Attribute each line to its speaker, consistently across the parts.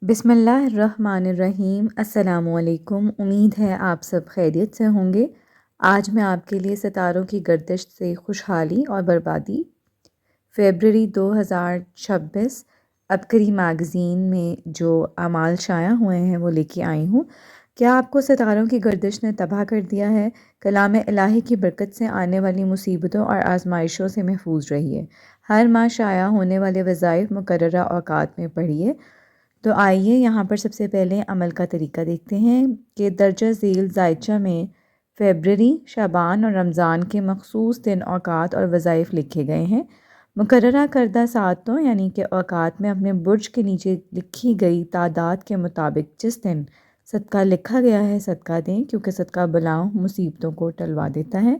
Speaker 1: بسم اللہ الرحمن الرحیم۔ السلام علیکم۔ امید ہے آپ سب خیریت سے ہوں گے۔ آج میں آپ کے لیے ستاروں کی گردش سے خوشحالی اور بربادی فیبرری 2026 عبقری میگزین میں جو اعمال شائع ہوئے ہیں وہ لے کے آئی ہوں۔ کیا آپ کو ستاروں کی گردش نے تباہ کر دیا ہے؟ کلام الہی کی برکت سے آنے والی مصیبتوں اور آزمائشوں سے محفوظ رہیے۔ ہر ماہ شائع ہونے والے وظائف مقررہ اوقات میں پڑھیے۔ تو آئیے یہاں پر سب سے پہلے عمل کا طریقہ دیکھتے ہیں کہ درجہ ذیل ذائچہ میں فیبرری، شعبان اور رمضان کے مخصوص دن، اوقات اور وظائف لکھے گئے ہیں۔ مقررہ کردہ ساعتوں یعنی کہ اوقات میں اپنے برج کے نیچے لکھی گئی تعداد کے مطابق جس دن صدقہ لکھا گیا ہے صدقہ دیں، کیونکہ صدقہ بلاؤں مصیبتوں کو ٹلوا دیتا ہے۔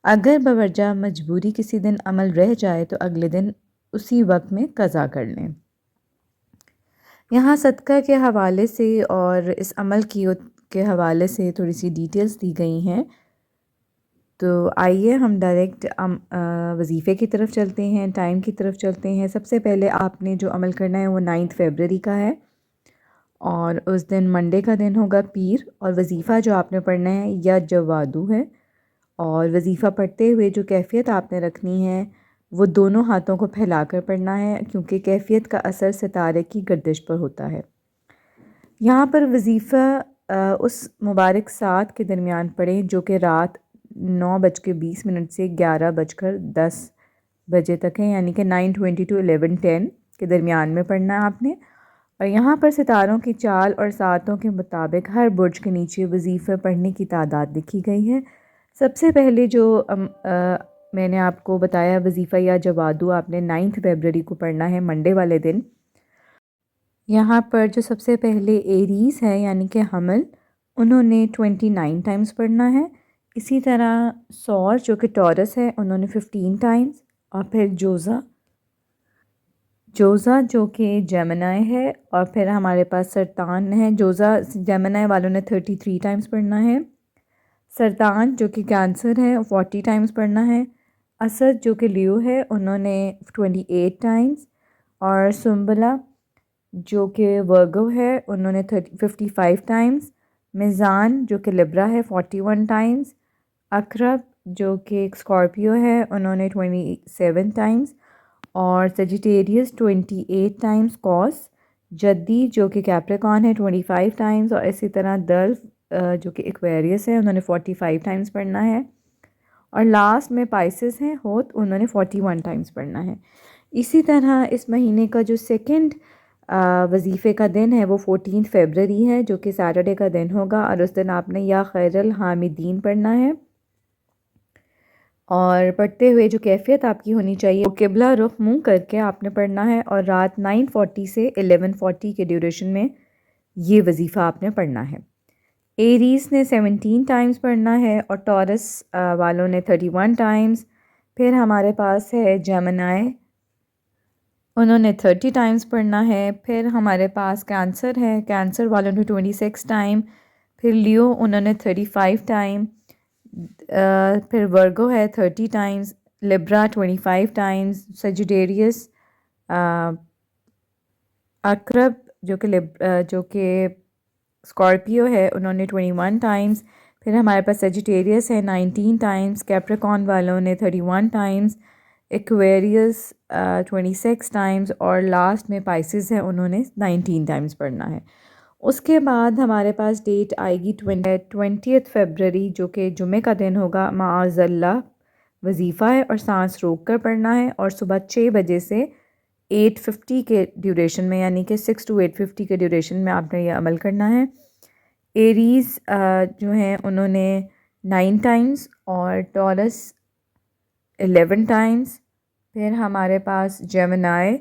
Speaker 1: اگر بوجہ مجبوری کسی دن عمل رہ جائے تو اگلے دن اسی وقت میں قضا کر لیں۔ یہاں صدقہ کے حوالے سے اور اس عمل کے حوالے سے تھوڑی سی ڈیٹیلز دی گئی ہیں، تو آئیے ہم ڈائریکٹ وظیفے کی طرف چلتے ہیں، ٹائم کی طرف چلتے ہیں۔ سب سے پہلے آپ نے جو عمل کرنا ہے وہ 9 فیبرری کا ہے، اور اس دن منڈے کا دن ہوگا پیر، اور وظیفہ جو آپ نے پڑھنا ہے یا جوادو ہے، اور وظیفہ پڑھتے ہوئے جو کیفیت آپ نے رکھنی ہے وہ دونوں ہاتھوں کو پھیلا کر پڑھنا ہے، کیونکہ کیفیت کا اثر ستارے کی گردش پر ہوتا ہے۔ یہاں پر وظیفہ اس مبارک ساعت کے درمیان پڑھیں جو کہ رات 9:20 سے 11:10 بجے تک ہے، یعنی کہ 9:20 to 11:10 کے درمیان میں پڑھنا ہے آپ نے۔ اور یہاں پر ستاروں کی چال اور ساعتوں کے مطابق ہر برج کے نیچے وظیفہ پڑھنے کی تعداد لکھی گئی ہے۔ سب سے پہلے جو میں نے آپ کو بتایا وظیفہ یا جوادو آپ نے 9 فیبرری کو پڑھنا ہے، منڈے والے دن۔ یہاں پر جو سب سے پہلے ایریز ہے یعنی کہ حمل، انہوں نے 29 ٹائمز پڑھنا ہے۔ اسی طرح سور جو کہ ٹورس ہے، انہوں نے 15 ٹائمز، اور پھر جوزہ جو کہ جیمنائی ہے، اور پھر ہمارے پاس سرطان ہے۔ جوزہ جیمنائی والوں نے 33 ٹائمز پڑھنا ہے۔ سرطان جو کہ کینسر ہے 40 ٹائمز پڑھنا ہے۔ اسد جو کہ لیو ہے، انہوں نے 28 ٹائمز، اور سنبلہ جو کہ ورگو ہے انہوں نے 55 ٹائمز۔ میزان جو کہ لبرا ہے 41 ٹائمز۔ عقرب جو کہ ایک اسکارپیو ہے، انہوں نے 27 ٹائمز، اور سیجیٹیریس 28 ٹائمز۔ کوس جدی جو کہ کیپریکان ہے 25 ٹائمز، اور اسی طرح دلف جو کہ ایکویریس ہے، انہوں نے 45 ٹائمز پڑھنا ہے۔ اور لاسٹ میں پائسس ہیں ہوت، انہوں نے 41 ٹائمز پڑھنا ہے۔ اسی طرح اس مہینے کا جو سیکنڈ وظیفے کا دن ہے وہ 14 فیبرری ہے، جو کہ سیٹرڈے کا دن ہوگا، اور اس دن آپ نے یا خیر الحامدین پڑھنا ہے، اور پڑھتے ہوئے جو کیفیت آپ کی ہونی چاہیے وہ قبلہ رخ منہ کر کے آپ نے پڑھنا ہے، اور رات 9:40 سے 11:40 کے ڈیوریشن میں یہ وظیفہ آپ نے پڑھنا ہے۔ ایریز نے 17 ٹائمز پڑھنا ہے، اور ٹورس والوں نے 31 ٹائمز۔ پھر ہمارے پاس ہے جیمنائی، انہوں نے 30 ٹائمز پڑھنا ہے۔ پھر ہمارے پاس کینسر ہے، کینسر والوں نے 26 ٹائم۔ پھر لیو انہوں نے 35 ٹائم۔ پھر ورگو ہے 30 ٹائمز، لبرا 25 ٹائمز، سیجیٹیریس، عقرب جو کہ اسکارپیو ہے، انہوں نے 21 ٹائمز۔ پھر ہمارے پاس سیجیٹیریس ہے 19 ٹائمز، کیپریکان والوں نے 31 ٹائمز، ایکویریس 26 ٹائمز، اور لاسٹ میں پائسز ہے، انہوں نے 19 ٹائمز پڑھنا ہے۔ اس کے بعد ہمارے پاس ڈیٹ آئے گی 20 فیبرری، جو کہ جمعہ کا دن ہوگا۔ معاذ اللہ وظیفہ ہے، اور سانس روک کر پڑھنا ہے، اور صبح 6 بجے سے 8:50 کے ڈیوریشن میں، یعنی کہ 6 to 8:50 کے ڈیوریشن میں آپ نے یہ عمل کرنا ہے۔ ایریز جو ہیں انہوں نے 9 ٹائمز، اور ٹورس 11 ٹائمز۔ پھر ہمارے پاس جیمنائی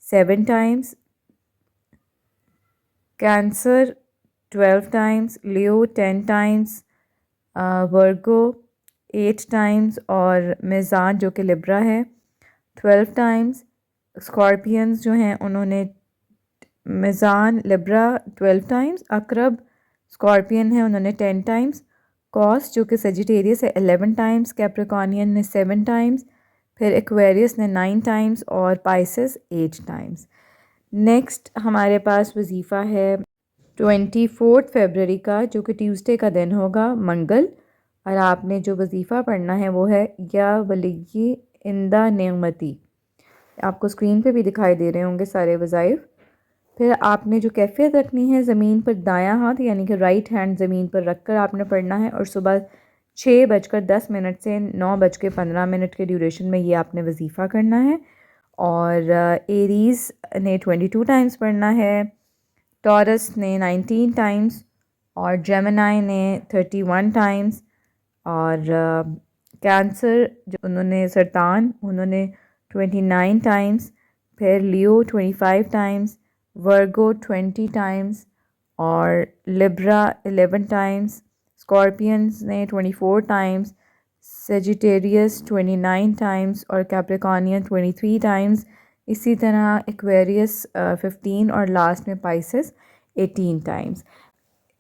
Speaker 1: 7 ٹائمز، کینسر 12 ٹائمز، لیو 10 ٹائمز، ورگو 8 ٹائمز، اور میزان جو کہ لبرا ہے 12 ٹائمز۔ اسکارپینز جو ہیں انہوں نے میزان لبرا 12 ٹائمز، عقرب اسکارپین ہے انہوں نے 10 ٹائمز، کوس جو کہ سیجیٹیریس ہے 11 ٹائمز، کیپریکانین نے 7 ٹائمز، پھر ایکویریس نے 9 ٹائمز، اور پائسس 8 ٹائمز۔ نیکسٹ ہمارے پاس وظیفہ ہے 24 فیبرری کا، جو کہ ٹیوزڈے کا دن ہوگا، منگل، اور آپ نے جو وظیفہ پڑھنا ہے وہ ہے یا ولی اندہ نعمتی۔ آپ کو اسکرین پہ بھی دکھائی دے رہے ہوں گے سارے وظائف۔ پھر آپ نے جو کیفیت رکھنی ہے، زمین پر دایاں ہاتھ یعنی کہ رائٹ ہینڈ زمین پر رکھ کر آپ نے پڑھنا ہے، اور صبح 6:10 سے 9:15 کے ڈیوریشن میں یہ آپ نے وظیفہ کرنا ہے۔ اور ایریز نے 22 ٹائمز پڑھنا ہے، ٹورس نے 19 ٹائمز، اور جیمنائی نے 31 ٹائمز، اور کینسر جو انہوں نے سرطان انہوں نے 29 ٹائمز، پھر لیو 25 ٹائمز، ورگو 20 ٹائمز، اور لبرا 11 ٹائمز، اسکارپینز نے 24 ٹائمز، سیجیٹیریس 29 ٹائمز، اور کیپریکانین 23 ٹائمز، اسی طرح ایکویریس 15، اور لاسٹ میں پائسس 18 ٹائمز۔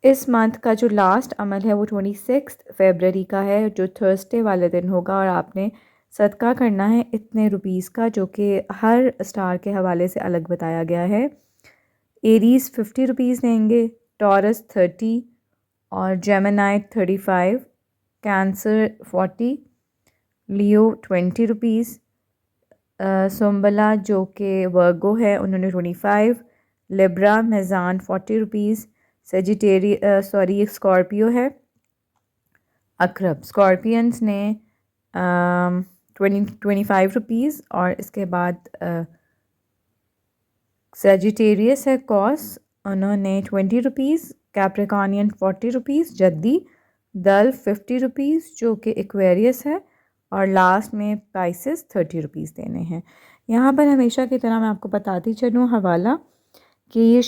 Speaker 1: اس منتھ کا جو لاسٹ عمل ہے وہ 26 فیبرری کا ہے، جو تھرسڈے والے دن ہوگا، اور آپ نے صدقہ کرنا ہے اتنے روپیز کا، جو کہ ہر اسٹار کے حوالے سے الگ بتایا گیا ہے۔ ایریز 50 روپیز دیں گے، ٹورس 30، اور جیمنائی 35، کینسر 40، لیو 20 روپیز، سنبلا جو کہ ورگو ہے انہوں نے 25، لبرا میزان 40 روپیز، اسکارپیو ہے اقرب، اسکارپینس نے 25 روپیز، اور اس کے بعد سیجیٹیریس ہے کوس، انہوں نے 20 روپیز، کیپریکانین 40 روپیز، جدی دل 50 روپیز جو کہ ایکویریس ہے، اور لاسٹ میں پائسس 30 روپیز دینے ہیں۔ یہاں پر ہمیشہ کی طرح میں آپ کو بتاتی چلوں حوالہ کہ یہ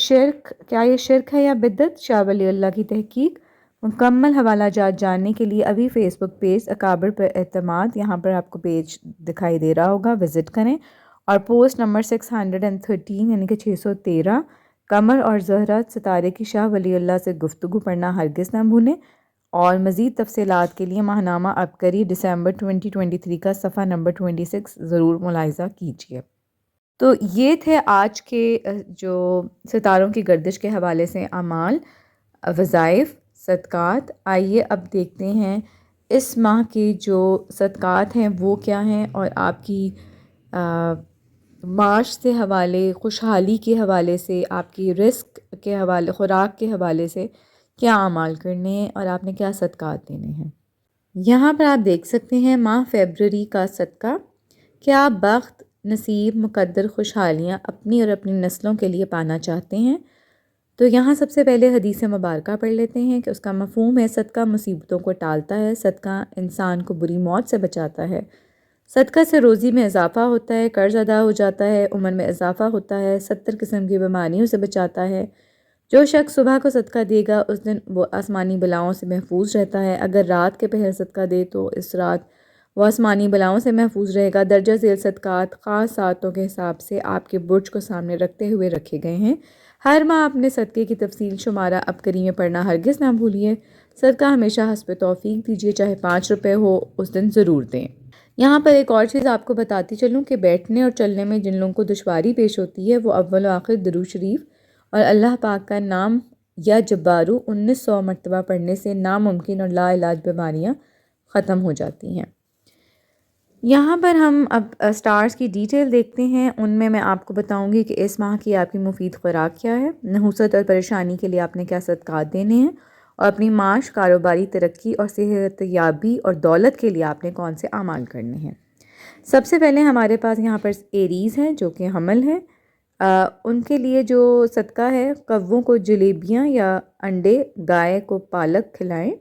Speaker 1: شرک ہے یا بدعت، شاہ ولی اللہ کی تحقیق۔ مکمل حوالہ جات جاننے کے لیے ابھی فیس بک پیج اکابر پر اعتماد، یہاں پر آپ کو پیج دکھائی دے رہا ہوگا، وزٹ کریں، اور پوسٹ نمبر 613 یعنی کہ 613 قمر اور زہرہ ستارے کی شاہ ولی اللہ سے گفتگو پڑھنا ہرگز نہ بھولیں، اور مزید تفصیلات کے لیے ماہنامہ عبقری دسمبر 2023 کا صفحہ نمبر 26 ضرور ملاحظہ کیجیے۔ تو یہ تھے آج کے جو ستاروں کی گردش کے حوالے سے اعمال، وظائف، صدقات۔ آئیے اب دیکھتے ہیں اس ماہ کے جو صدقات ہیں وہ کیا ہیں، اور آپ کی معاش سے حوالے، خوشحالی کے حوالے سے، آپ کی رزق کے حوالے، خوراک کے حوالے سے کیا اعمال کرنے ہیں، اور آپ نے کیا صدقات دینے ہیں۔ یہاں پر آپ دیکھ سکتے ہیں ماہ فیبرری کا صدقہ۔ کیا آپ بخت، نصیب، مقدر خوشحالیاں اپنی اور اپنی نسلوں کے لیے پانا چاہتے ہیں؟ تو یہاں سب سے پہلے حدیث مبارکہ پڑھ لیتے ہیں کہ اس کا مفہوم ہے، صدقہ مصیبتوں کو ٹالتا ہے، صدقہ انسان کو بری موت سے بچاتا ہے، صدقہ سے روزی میں اضافہ ہوتا ہے، قرض ادا ہو جاتا ہے، عمر میں اضافہ ہوتا ہے، 70 قسم کی بیماریوں سے بچاتا ہے۔ جو شخص صبح کو صدقہ دے گا اس دن وہ آسمانی بلاؤں سے محفوظ رہتا ہے، اگر رات کے پہر صدقہ دے تو اس رات وہ آسمانی بلاؤں سے محفوظ رہے گا۔ درجہ ذیل صدقات خاص ساعتوں کے حساب سے آپ کے برج کو سامنے رکھتے ہوئے رکھے گئے ہیں۔ ہر ماہ اپنے صدقے کی تفصیل شمارہ عبقری میں پڑھنا ہرگز نہ بھولیے۔ صدقہ ہمیشہ حسب توفیق دیجیے، چاہے 5 روپے ہو، اس دن ضرور دیں۔ یہاں پر ایک اور چیز آپ کو بتاتی چلوں کہ بیٹھنے اور چلنے میں جن لوگوں کو دشواری پیش ہوتی ہے وہ اول و آخر درود شریف اور اللہ پاک کا نام یا جبارو 1900 مرتبہ پڑھنے سے ناممکن اور لا علاج بیماریاں ختم ہو جاتی ہیں۔ یہاں پر ہم اب سٹارز کی ڈیٹیل دیکھتے ہیں، ان میں آپ کو بتاؤں گی کہ اس ماہ کی آپ کی مفید خوراک کیا ہے، نحوست اور پریشانی کے لیے آپ نے کیا صدقات دینے ہیں، اور اپنی معاش، کاروباری ترقی اور صحت یابی اور دولت کے لیے آپ نے کون سے اعمال کرنے ہیں۔ سب سے پہلے ہمارے پاس یہاں پر ایریز ہیں جو کہ حمل ہے، ان کے لیے جو صدقہ ہے، کووں کو جلیبیاں یا انڈے، گائے کو پالک کھلائیں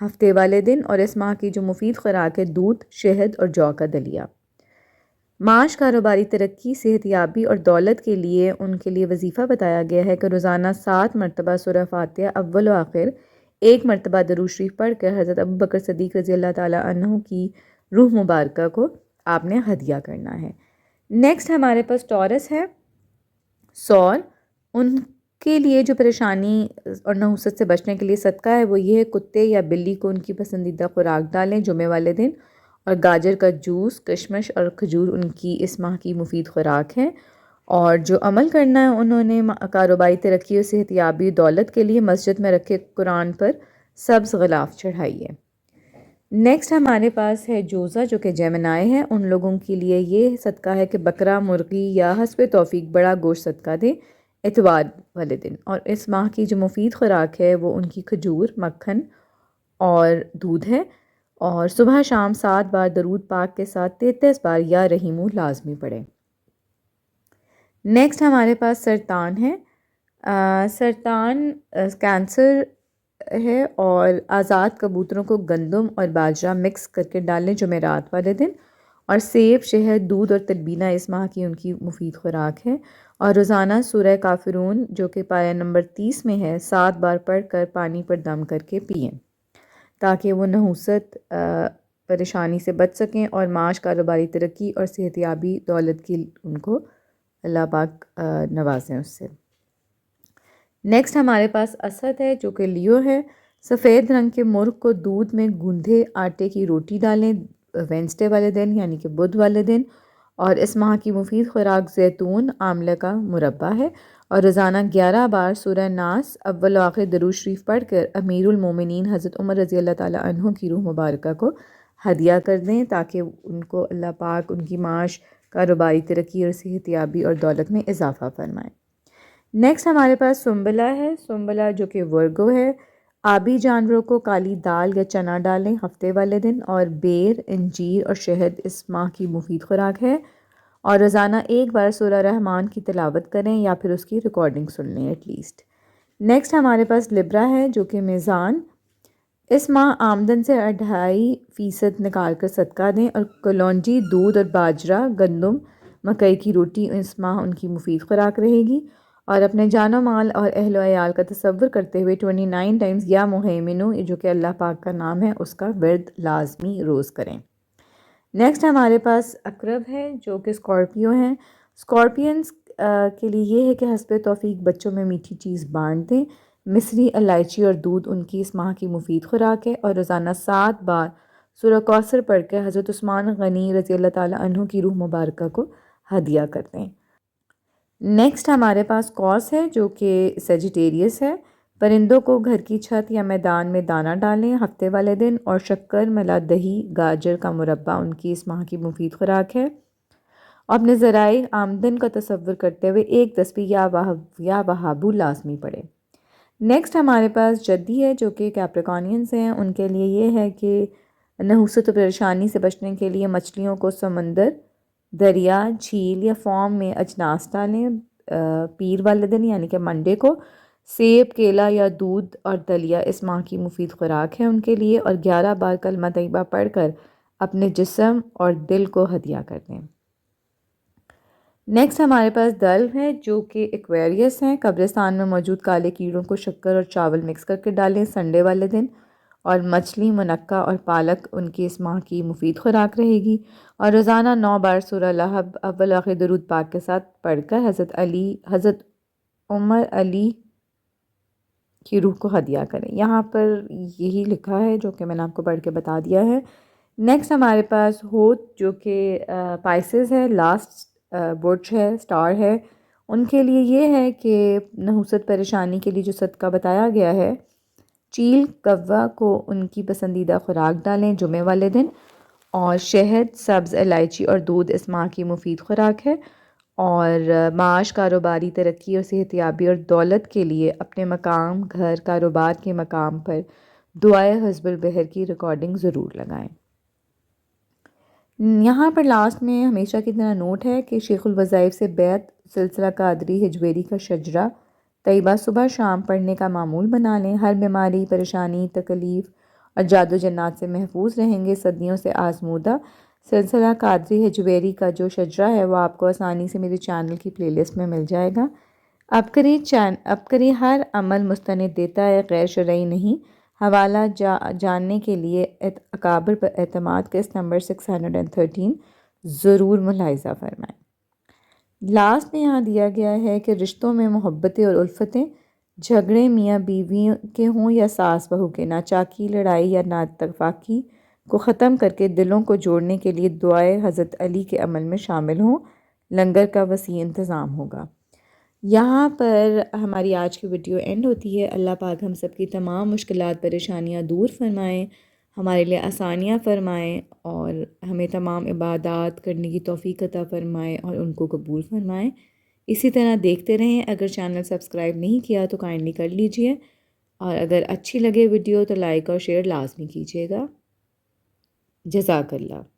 Speaker 1: ہفتے والے دن، اور اس ماہ کی جو مفید خوراک ہے دودھ، شہد اور جو کا دلیا۔ معاش، کاروباری ترقی، صحت یابی اور دولت کے لیے ان کے لیے وظیفہ بتایا گیا ہے کہ روزانہ 7 مرتبہ سورہ فاتحہ اول و آخر، 1 مرتبہ درود شریف پڑھ کر حضرت ابوبکر صدیق رضی اللہ تعالیٰ عنہ کی روح مبارکہ کو آپ نے ہدیہ کرنا ہے۔ نیکسٹ ہمارے پاس ٹورس ہے، سور، ان کے لیے جو پریشانی اور نحوست سے بچنے کے لیے صدقہ ہے وہ یہ ہے، کتے یا بلی کو ان کی پسندیدہ خوراک ڈالیں جمعے والے دن، اور گاجر کا جوس، کشمش اور کھجور ان کی اس ماہ کی مفید خوراک ہے۔ اور جو عمل کرنا ہے انہوں نے کاروباری ترقی اور صحت یابی دولت کے لیے مسجد میں رکھے قرآن پر سبز غلاف چڑھائی ہے۔ نیکسٹ ہمارے پاس ہے جوزہ جو کہ جیمنائے ہیں، ان لوگوں کے لیے یہ صدقہ ہے کہ بکرا، مرغی یا حسب توفیق بڑا گوشت صدقہ دیں اتوار والے دن، اور اس ماہ کی جو مفید خوراک ہے وہ ان کی کھجور، مکھن اور دودھ ہے، اور صبح شام 7 بار درود پاک کے ساتھ 33 بار یا رحیمو لازمی پڑھیں۔ نیکسٹ ہمارے پاس سرطان ہے۔ سرطان کینسر ہے، اور آزاد کبوتروں کو گندم اور باجرہ مکس کر کے ڈالیں جمعرات والے دن، اور سیب، شہد، دودھ اور تلبینہ اس ماہ کی ان کی مفید خوراک ہے، اور روزانہ سورہ کافرون جو کہ پارہ نمبر 30 میں ہے 7 بار پڑھ کر پانی پر دم کر کے پئیں تاکہ وہ نحوست پریشانی سے بچ سکیں اور معاش، کاروباری ترقی اور صحت یابی دولت کی ان کو اللہ پاک نوازیں اس سے۔ نیکسٹ ہمارے پاس اسد ہے جو کہ لیو ہے۔ سفید رنگ کے مرغ کو دودھ میں گوندھے آٹے کی روٹی ڈالیں وینسڈے والے دن یعنی کہ بدھ والے دن، اور اس ماہ کی مفید خوراک زیتون، آملہ کا مربع ہے، اور روزانہ 11 بار سورہ ناس اول و آخر درود شریف پڑھ کر امیر المومنین حضرت عمر رضی اللہ تعالیٰ عنہ کی روح مبارکہ کو ہدیہ کر دیں تاکہ ان کو اللہ پاک ان کی معاش، کاروباری ترقی اور صحت یابی اور دولت میں اضافہ فرمائیں۔ نیکسٹ ہمارے پاس سنبلہ ہے۔ سنبلہ جو کہ ورگو ہے۔ آبی جانوروں کو کالی دال یا چنا ڈالیں ہفتے والے دن، اور بیر، انجیر اور شہد اس ماہ کی مفید خوراک ہے، اور روزانہ 1 بار سورہ رحمان کی تلاوت کریں یا پھر اس کی ریکارڈنگ سن لیں ایٹ لیسٹ۔ نیکسٹ ہمارے پاس لبرا ہے جو کہ میزان۔ اس ماہ آمدن سے 2.5% نکال کر صدقہ دیں، اور کلونجی، دودھ اور باجرہ، گندم، مکئی کی روٹی اس ماہ ان کی مفید خوراک رہے گی، اور اپنے جان و مال اور اہل و عیال کا تصور کرتے ہوئے 29 ٹائمز یا مہیمنو جو کہ اللہ پاک کا نام ہے اس کا ورد لازمی روز کریں۔ نیکسٹ ہمارے پاس عقرب ہے جو کہ اسکارپیو ہیں۔ اسکارپینز کے لیے یہ ہے کہ حسب توفیق بچوں میں میٹھی چیز بانٹ دیں۔ مصری، الائچی اور دودھ ان کی اس ماہ کی مفید خوراک ہے، اور روزانہ 7 بار سورہ کوثر پڑھ کے حضرت عثمان غنی رضی اللہ تعالیٰ عنہ کی روح مبارکہ کو ہدیہ کر دیں۔ نیکسٹ ہمارے پاس کوس ہے جو کہ سیجیٹیریس ہے۔ پرندوں کو گھر کی چھت یا میدان میں دانہ ڈالیں ہفتے والے دن، اور شکر، ملا، دہی، گاجر کا مربع ان کی اس ماہ کی مفید خوراک ہے، اور اپنے ذرائع آمدن کا تصور کرتے ہوئے 1 تسبیح یا وہابو لازمی پڑھیں۔ نیکسٹ ہمارے پاس جدی ہے جو کہ کیپریکانینز ہیں۔ ان کے لیے یہ ہے کہ نحوست و پریشانی سے بچنے کے لیے مچھلیوں کو سمندر، دریا، جھیل یا فارم میں اجناس ڈالیں پیر والے دن یعنی کہ منڈے کو۔ سیب، کیلا یا دودھ اور دلیا اس ماہ کی مفید خوراک ہے ان کے لیے، اور 11 بار کلمہ طیبہ پڑھ کر اپنے جسم اور دل کو ہدیہ کر دیں۔ نیکسٹ ہمارے پاس دلو ہے جو کہ ایکویریس ہیں۔ قبرستان میں موجود کالے کیڑوں کو شکر اور چاول مکس کر کے ڈالیں سنڈے والے دن، اور مچھلی، منقع اور پالک ان کی اس ماہ کی مفید خوراک رہے گی، اور روزانہ 9 بار سورہ لہب اول آخر درود پاک کے ساتھ پڑھ کر حضرت عمر علی کی روح کو ہدیہ کریں۔ یہاں پر یہی لکھا ہے جو کہ میں نے آپ کو پڑھ کے بتا دیا ہے۔ نیکسٹ ہمارے پاس ہوت جو کہ پائسز ہے، لاسٹ برچ ہے، سٹار ہے۔ ان کے لیے یہ ہے کہ نحوست پریشانی کے لیے جو صدقہ بتایا گیا ہے، چیل، کوا کو ان کی پسندیدہ خوراک ڈالیں جمعے والے دن، اور شہد، سبز الائچی اور دودھ اس ماہ کی مفید خوراک ہے، اور معاش، کاروباری ترقی اور صحت یابی اور دولت کے لیے اپنے مقام، گھر، کاروبار کے مقام پر دعائے حزب البحر کی ریکارڈنگ ضرور لگائیں۔ یہاں پر لاسٹ میں ہمیشہ کی طرح نوٹ ہے کہ شیخ الوظائف سے بیعت سلسلہ قادری ہجویری کا شجرہ طیبہ صبح شام پڑھنے کا معمول بنا لیں۔ ہر بیماری، پریشانی، تکلیف اور جادو جنات سے محفوظ رہیں گے۔ صدیوں سے آزمودہ سلسلہ قادری ہجویری کا جو شجرہ ہے وہ آپ کو آسانی سے میرے چینل کی پلے لسٹ میں مل جائے گا۔ اب کری ہر عمل مستند دیتا ہے، غیر شرعی نہیں۔ حوالہ جاننے کے لیے اکابر پر اعتماد کا اس نمبر 613 ضرور ملاحظہ فرمائیں۔ لاسٹ میں یہاں دیا گیا ہے کہ رشتوں میں محبتیں اور الفتیں، جھگڑے میاں بیوی کے ہوں یا ساس بہو کے، ناچاکی، لڑائی یا نااتفاقی کو ختم کر کے دلوں کو جوڑنے کے لیے دعائے حضرت علی کے عمل میں شامل ہوں۔ لنگر کا وسیع انتظام ہوگا۔ یہاں پر ہماری آج کی ویڈیو اینڈ ہوتی ہے۔ اللہ پاک ہم سب کی تمام مشکلات پریشانیاں دور فرمائیں، ہمارے لیے آسانیاں فرمائیں اور ہمیں تمام عبادات کرنے کی توفیق عطا فرمائیں اور ان کو قبول فرمائیں۔ اسی طرح دیکھتے رہیں۔ اگر چینل سبسکرائب نہیں کیا تو کائنڈلی کر لیجئے، اور اگر اچھی لگے ویڈیو تو لائک اور شیئر لازمی کیجیے گا۔ جزاک اللہ۔